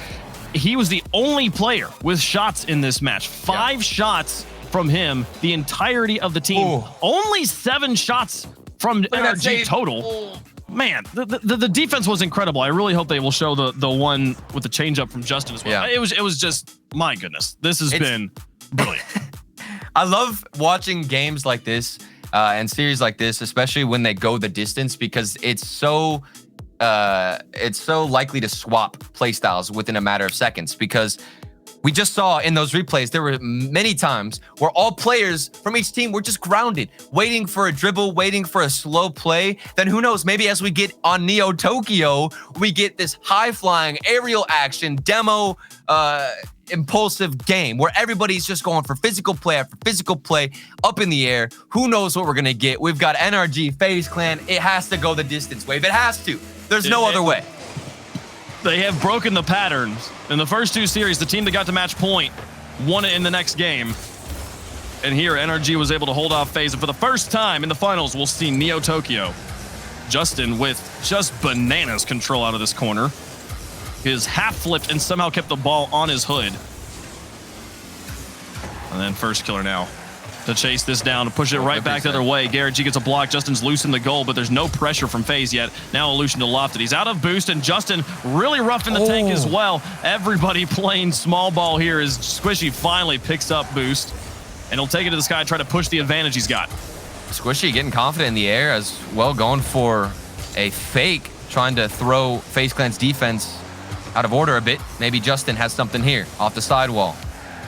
He was the only player with shots in this match. 5 shots from him, the entirety of the team. Ooh. Only 7 shots from NRG total. Man, the defense was incredible. I really hope they will show the one with the changeup from Justin as well. Yeah. It was just, my goodness, this has been brilliant. I love watching games like this. And series like this, especially when they go the distance, because it's so likely to swap playstyles within a matter of seconds. Because we just saw in those replays, there were many times where all players from each team were just grounded, waiting for a dribble, waiting for a slow play. Then who knows, maybe as we get on Neo Tokyo, we get this high-flying aerial action demo impulsive game where everybody's just going for physical play after physical play up in the air. Who knows what we're gonna get? We've got NRG, FaZe Clan. It has to go the distance, Wave. It has to. There's no other way. They have broken the patterns. In the first 2 series, the team that got to match point won it in the next game. And here, NRG was able to hold off FaZe. And for the first time in the finals, we'll see Neo Tokyo. Justin with just bananas control out of this corner. His half flipped and somehow kept the ball on his hood. And then Firstkiller now to chase this down, to push it right back the other way. Garrett G gets a block. Justin's loose in the goal, but there's no pressure from FaZe yet. Now Illusion to Lofted. He's out of boost, and Justin really rough in the tank as well. Everybody playing small ball here as Squishy finally picks up boost, and he'll take it to the sky, try to push the advantage he's got. Squishy getting confident in the air as well, going for a fake, trying to throw FaZe Clan's defense out of order a bit. Maybe Justin has something here off the sidewall.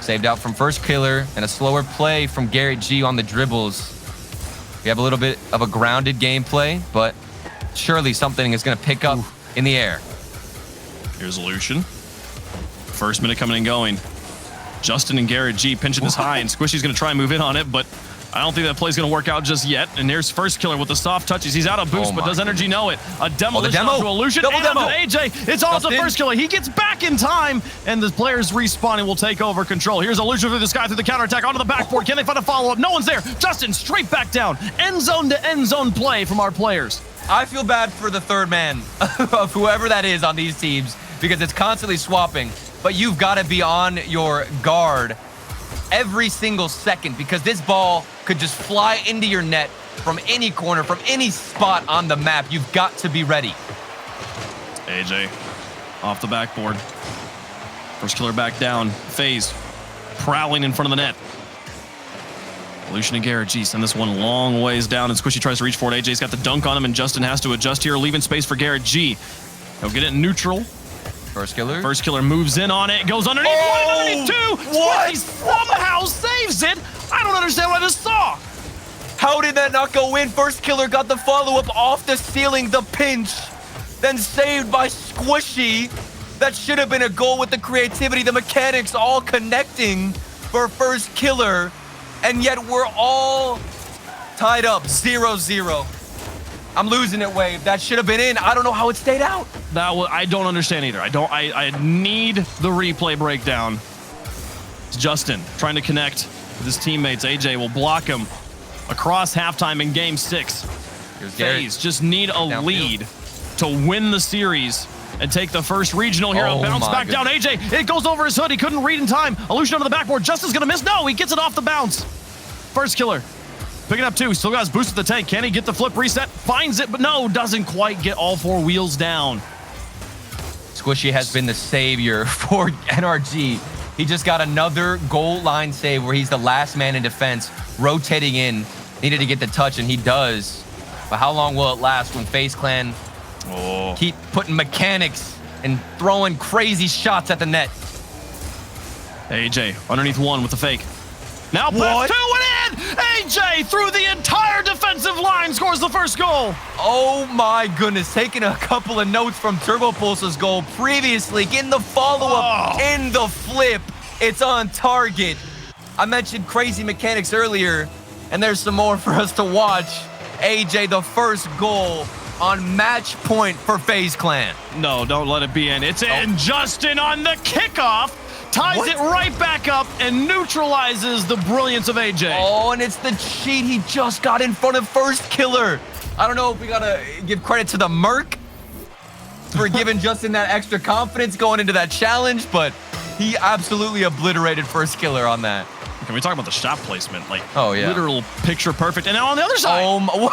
Saved out from Firstkiller, and a slower play from Garrett G on the dribbles. We have a little bit of a grounded gameplay, but surely something is going to pick up in the air. Here's Illusion. First minute coming and going. Justin and Garrett G pinching this high, and Squishy's going to try and move in on it, but I don't think that play's going to work out just yet. And there's Firstkiller with the soft touches. He's out of boost, but does NRG know it? A demolition to Illusion and to AJ. It's all to Firstkiller. He gets back in time, and the players respawning will take over control. Here's Illusion through the sky, through the counterattack, onto the backboard. Can they find a follow-up? No one's there. Justin straight back down. End zone to end zone play from our players. I feel bad for the third man of whoever that is on these teams, because it's constantly swapping, but you've got to be on your guard every single second, because this ball could just fly into your net from any corner, from any spot on the map. You've got to be ready. AJ off the backboard. Firstkiller back down. FaZe prowling in front of the net. Illusion and Garrett G send this one long ways down, and Squishy tries to reach for it. AJ's got the dunk on him, and Justin has to adjust here, leaving space for Garrett G. He'll get it neutral. Firstkiller moves in on it, goes underneath one, underneath two. What? Squishy somehow saves it. I don't understand what I just saw. How did that not go in? Firstkiller got the follow-up off the ceiling, the pinch, then saved by Squishy. That should have been a goal with the creativity, the mechanics all connecting for Firstkiller, and yet we're all tied up, 0-0. I'm losing it, Wave. That should have been in. I don't know how it stayed out. I don't understand either. I need the replay breakdown. It's Justin trying to connect with his teammates. AJ will block him across halftime in game 6. FaZe just need a lead to win the series and take the first regional here. Bounce back down. AJ, it goes over his hood. He couldn't read in time. Illusion over the backboard. Justin's gonna miss. No, he gets it off the bounce. Firstkiller picking up 2. Still got his boost at the tank. Can he get the flip reset? Finds it, but no, doesn't quite get all 4 wheels down. Squishy has been the savior for NRG. He just got another goal line save where he's the last man in defense, rotating in. Needed to get the touch, and he does. But how long will it last when FaZe Clan keep putting mechanics and throwing crazy shots at the net? AJ underneath 1 with the fake. Now pass 2 and in! AJ through the entire defensive line scores the first goal. Oh my goodness, taking a couple of notes from Turbo Pulse's goal previously, getting the follow-up in the flip. It's on target. I mentioned crazy mechanics earlier, and there's some more for us to watch. AJ, the first goal on match point for FaZe Clan. No, don't let it be in. It's in. Justin on the kickoff. Ties it right back up and neutralizes the brilliance of AJ. Oh, and it's the cheat he just got in front of Firstkiller. I don't know if we gotta give credit to the Merc for giving Justin that extra confidence going into that challenge, but he absolutely obliterated Firstkiller on that. Can we talk about the shot placement? Like, literal picture perfect. And now on the other side,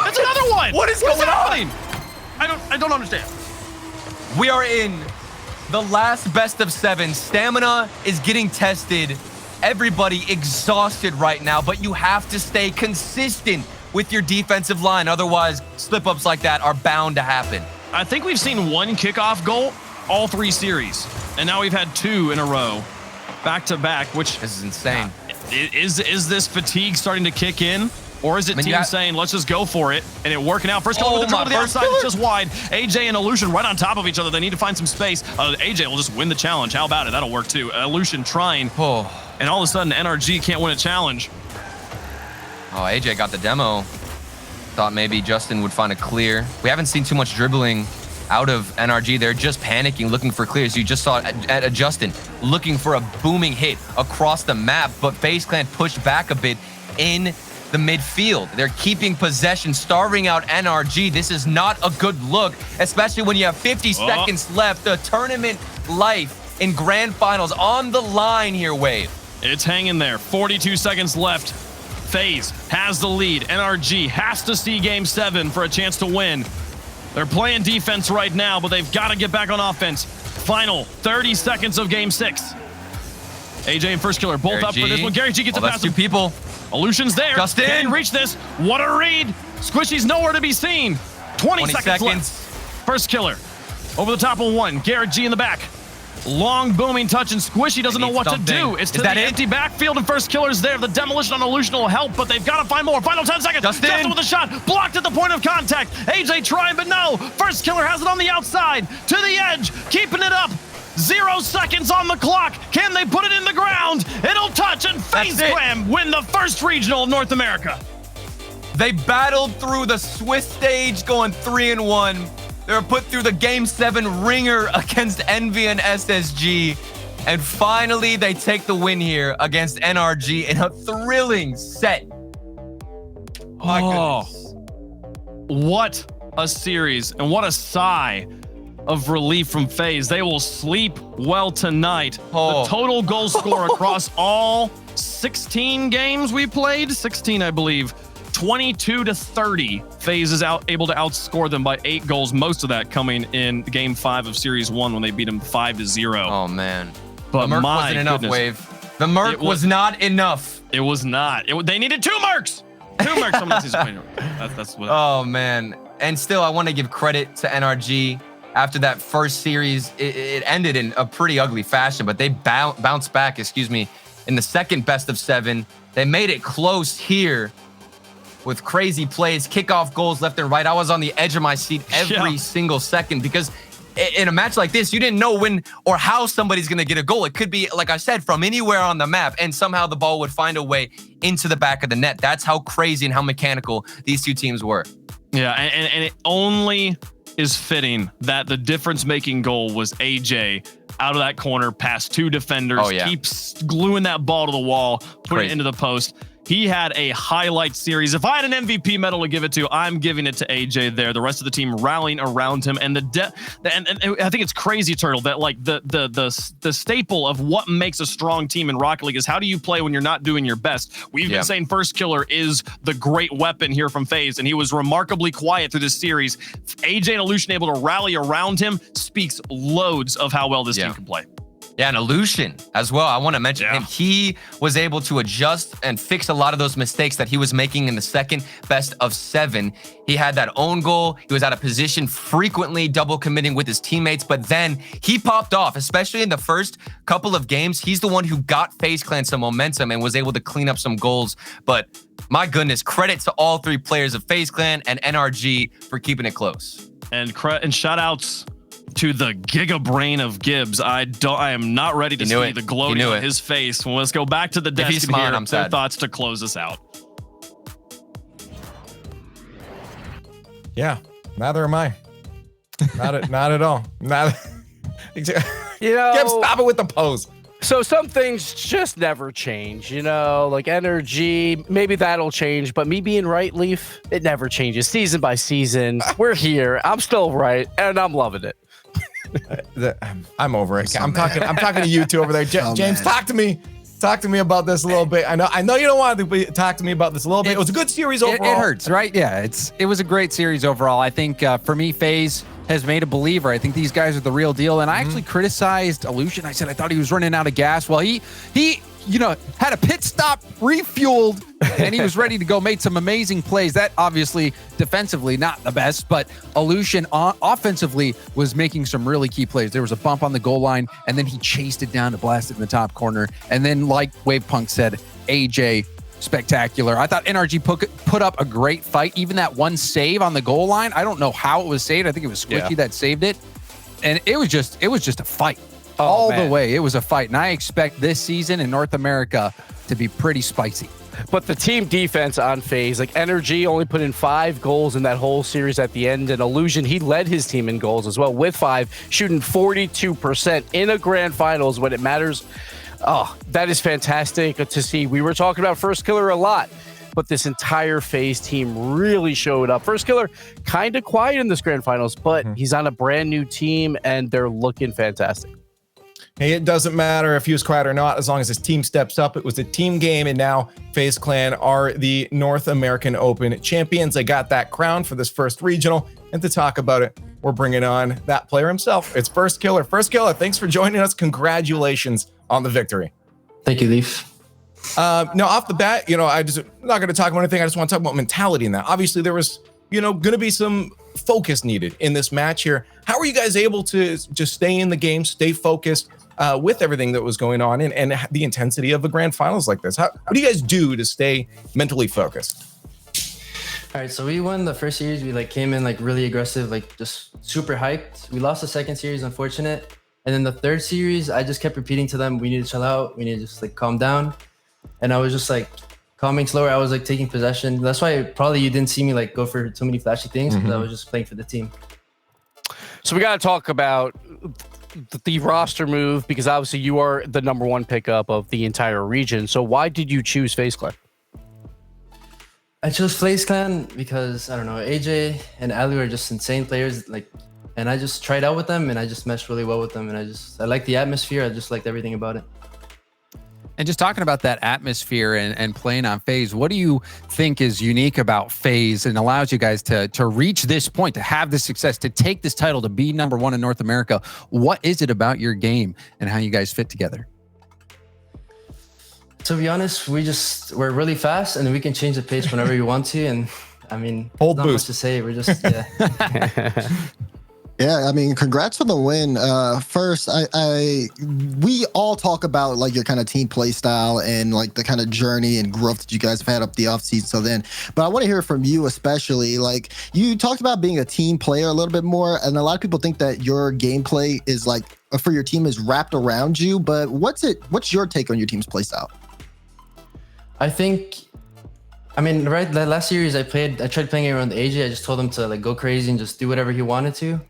that's another one. What's going on? I don't understand. We are in the last best of 7. Stamina is getting tested. Everybody exhausted right now, but you have to stay consistent with your defensive line. Otherwise, slip-ups like that are bound to happen. I think we've seen 1 kickoff goal all 3 series, and now we've had 2 in a row, back-to-back, which... This is insane. Is this fatigue starting to kick in? Or is it team saying, let's just go for it, and it working out? First with the dribble to the outside, it's just wide. AJ and Illusion right on top of each other. They need to find some space. AJ will just win the challenge. How about it? That'll work too. Illusion trying, and all of a sudden, NRG can't win a challenge. Oh, AJ got the demo. Thought maybe Justin would find a clear. We haven't seen too much dribbling out of NRG. They're just panicking, looking for clears. You just saw it at Justin, looking for a booming hit across the map, but FaZe Clan pushed back a bit in the midfield. They're keeping possession, starving out NRG. This is not a good look, especially when you have 50 seconds left. The tournament life in grand finals on the line here, Wave. It's hanging there. 42 seconds left. FaZe has the lead. NRG has to see game 7 for a chance to win. They're playing defense right now, but they've got to get back on offense. Final 30 seconds of game 6. AJ and Firstkiller both up for this one. Gary G gets it past 2 people. Illusion's there. Justin. Can he reach this? What a read. Squishy's nowhere to be seen. 20 seconds left. Firstkiller over the top of 1. Garrett G in the back. Long booming touch, and Squishy doesn't know what to do. It's to the empty backfield, and Firstkiller's there. The demolition on Illusion will help, but they've got to find more. Final 10 seconds. Justin with a shot. Blocked at the point of contact. AJ trying, but no. Firstkiller has it on the outside. To the edge. Keeping it up. 0 seconds on the clock. Can they put it in the ground? It'll touch, and FaZe Clan win the first regional of North America. They battled through the Swiss stage, going 3-1. They were put through the Game 7 ringer against Envy and SSG. And finally, they take the win here against NRG in a thrilling set. My goodness. What a series, and what a sigh of relief from FaZe. They will sleep well tonight. The total goal score across all 16 games we played, 16, I believe, 22-30. FaZe is able to outscore them by 8 goals, most of that coming in game 5 of Series 1 when they beat them 5-0. Oh, man. But the Merc wasn't enough, Wave. The Merc was not enough. It was not. They needed 2 Mercs. 2 Mercs from the season. That's what. Oh, man. And still, I want to give credit to NRG. After that first series, it ended in a pretty ugly fashion, but they bounced back, in the second best of 7. They made it close here with crazy plays, kickoff goals left and right. I was on the edge of my seat every single second because in a match like this, you didn't know when or how somebody's going to get a goal. It could be, like I said, from anywhere on the map, and somehow the ball would find a way into the back of the net. That's how crazy and how mechanical these 2 teams were. Yeah, and it only is fitting that the difference-making goal was AJ out of that corner past 2 defenders, keeps gluing that ball to the wall, putting it into the post. He had a highlight series. If I had an MVP medal to give it to, I'm giving it to AJ there. The rest of the team rallying around him, and and I think it's crazy, Turtle, that like the staple of what makes a strong team in Rocket League is how do you play when you're not doing your best. We've been saying Firstkiller is the great weapon here from FaZe, and he was remarkably quiet through this series. AJ and Illusion able to rally around him speaks loads of how well this team can play. Yeah, and Illusion as well. I want to mention him. He was able to adjust and fix a lot of those mistakes that he was making in the second best of 7. He had that own goal. He was out of position, frequently double committing with his teammates, but then he popped off, especially in the first couple of games. He's the one who got FaZe Clan some momentum and was able to clean up some goals. But my goodness, credit to all 3 players of FaZe Clan and NRG for keeping it close. And shout outs to the Giga Brain of Gibbs. I am not ready to see the gloating on his face. Well, let's go back to the desk and hear their thoughts to close us out. Yeah, neither am I. Not at all. Not. You know, Gibbs, stop it with the pose. So some things just never change, you know, like energy, maybe that'll change, but me being right, Leaf, it never changes season by season. We're here. I'm still right, and I'm loving it. I'm over it. I'm talking to you two over there. James, talk to me. Talk to me about this a little bit. I know you don't want to talk to me about this a little bit. It was a good series overall. It hurts, right? Yeah, it was a great series overall. I think for me, FaZe has made a believer. I think these guys are the real deal. And I actually criticized Illusion. I said I thought he was running out of gas. Well, he had a pit stop, refueled, and he was ready to go, made some amazing plays. That obviously defensively not the best, but Illusion offensively was making some really key plays. There was a bump on the goal line, and then he chased it down to blast it in the top corner. And then, like Wavepunk said, AJ, spectacular. I thought NRG put up a great fight. Even that one save on the goal line, I don't know how it was saved. I think it was Squishy that saved it. And it was just a fight. All the way. It was a fight. And I expect this season in North America to be pretty spicy. But the team defense on FaZe, like NRG only put in 5 goals in that whole series at the end. And Illusion, he led his team in goals as well with 5, shooting 42% in a grand finals when it matters. Oh, that is fantastic to see. We were talking about Firstkiller a lot, but this entire FaZe team really showed up. Firstkiller kind of quiet in this grand finals, but he's on a brand new team and they're looking fantastic. Hey, it doesn't matter if he was quiet or not, as long as his team steps up. It was a team game, and now FaZe Clan are the North American Open champions. They got that crown for this first regional, and to talk about it, we're bringing on that player himself. It's Firstkiller. Firstkiller, thanks for joining us. Congratulations on the victory. Thank you, Leaf. Now, off the bat, I'm not going to talk about anything. I just want to talk about mentality in that. Obviously, there was, going to be some focus needed in this match here. How are you guys able to just stay in the game, stay focused with everything that was going on and the intensity of the grand finals like this? What do you guys do to stay mentally focused? All right, so we won the first series. We came in really aggressive, just super hyped. We lost the second series, unfortunate. And then the third series, I just kept repeating to them, we need to chill out. We need to just calm down. And I was just calming slower. I was taking possession. That's why probably you didn't see me go for too many flashy things, because I was just playing for the team. So we got to talk about the roster move, because obviously you are the #1 pickup of the entire region. So why did you choose FaZe Clan? I chose FaZe Clan because, I don't know, AJ and Ali are just insane players. And I just tried out with them, and I just meshed really well with them. And I like the atmosphere. I just liked everything about it. And just talking about that atmosphere and playing on FaZe, what do you think is unique about FaZe and allows you guys to reach this point, to have this success, to take this title, to be #1 in North America? What is it about your game and how you guys fit together? To be honest, we're really fast, and we can change the pace whenever you want to. And I mean, Hold not boost. much to say. We're just, yeah. Yeah, I mean, congrats on the win. First, we all talk about your kind of team play style and the kind of journey and growth that you guys have had up the offseason. So then, but I want to hear from you, especially you talked about being a team player a little bit more, and a lot of people think that your gameplay is for your team is wrapped around you. But what's your take on your team's play style? I mean, right, the last series I tried playing around AJ. I just told him to go crazy and just do whatever he wanted to.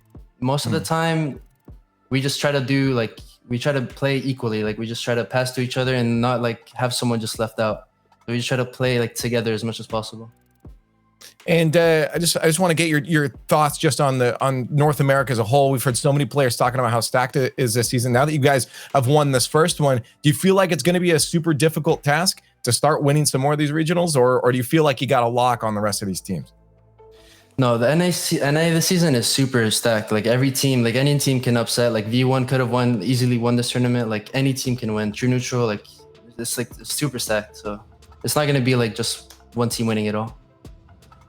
Most of the time, we just try to we try to play equally. We just try to pass to each other and not have someone just left out. So we try to play like together as much as possible. And I just want to get your thoughts just on North America as a whole. We've heard so many players talking about how stacked it is this season. Now that you guys have won this first one, do you feel like it's going to be a super difficult task to start winning some more of these regionals, or do you feel like you got a lock on the rest of these teams? No, the NA this season is super stacked. Like every team, like any team can upset. Like V1 could have easily won this tournament. Like any team can win. True neutral, like it's super stacked. So it's not going to be like just one team winning it all.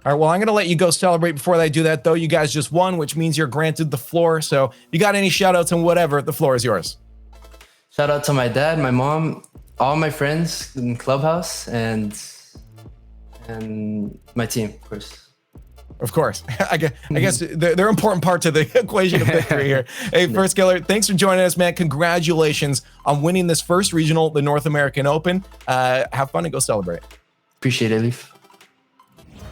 All right, well, I'm going to let you go celebrate. Before I do that, though, you guys just won, which means you're granted the floor. So if you got any shout outs and whatever, the floor is yours. Shout out to my dad, my mom, all my friends in Clubhouse, and my team, of course. Of course. I guess they're an important part to the equation of victory here. Hey, Firstkiller, thanks for joining us, man. Congratulations on winning this first regional, the North American Open. Have fun and go celebrate. Appreciate it, Leaf.